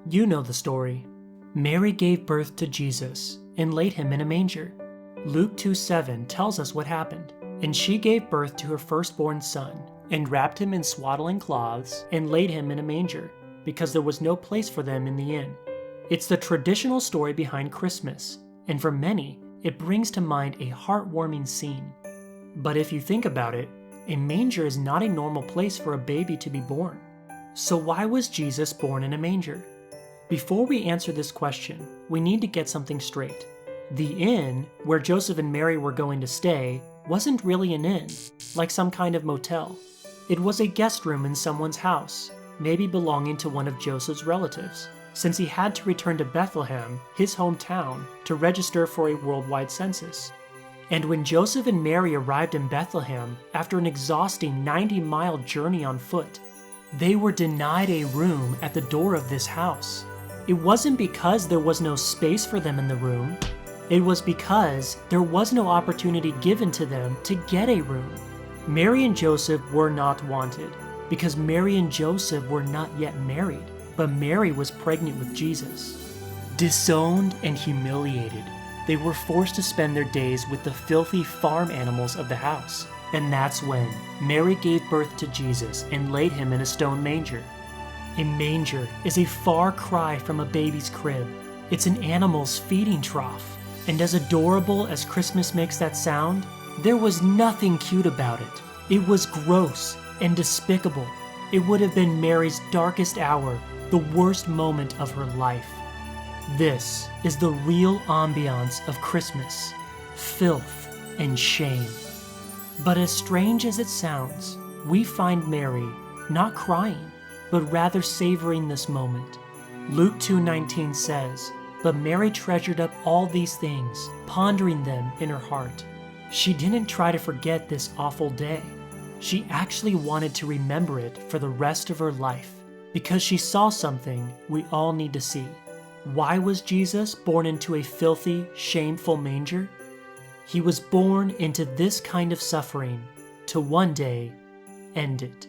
You know the story. Mary gave birth to Jesus and laid him in a manger. Luke 2:7 tells us what happened. And she gave birth to her firstborn son, and wrapped him in swaddling cloths, and laid him in a manger, because there was no place for them in the inn. It's the traditional story behind Christmas, and for many, it brings to mind a heartwarming scene. But if you think about it, a manger is not a normal place for a baby to be born. So why was Jesus born in a manger? Before we answer this question, we need to get something straight. The inn, where Joseph and Mary were going to stay, wasn't really an inn, like some kind of motel. It was a guest room in someone's house, maybe belonging to one of Joseph's relatives, since he had to return to Bethlehem, his hometown, to register for a worldwide census. And when Joseph and Mary arrived in Bethlehem after an exhausting 90-mile journey on foot, they were denied a room at the door of this house. It wasn't because there was no space for them in the room. It was because there was no opportunity given to them to get a room. Mary and Joseph were not wanted because Mary and Joseph were not yet married, but Mary was pregnant with Jesus. Disowned and humiliated, they were forced to spend their days with the filthy farm animals of the house. And that's when Mary gave birth to Jesus and laid him in a stone manger. A manger is a far cry from a baby's crib. It's an animal's feeding trough. And as adorable as Christmas makes that sound, there was nothing cute about it. It was gross and despicable. It would have been Mary's darkest hour, the worst moment of her life. This is the real ambiance of Christmas: filth and shame. But as strange as it sounds, we find Mary not crying, but rather savoring this moment. Luke 2:19 says, "But Mary treasured up all these things, pondering them in her heart." She didn't try to forget this awful day. She actually wanted to remember it for the rest of her life, because she saw something we all need to see. Why was Jesus born into a filthy, shameful manger? He was born into this kind of suffering to one day end it.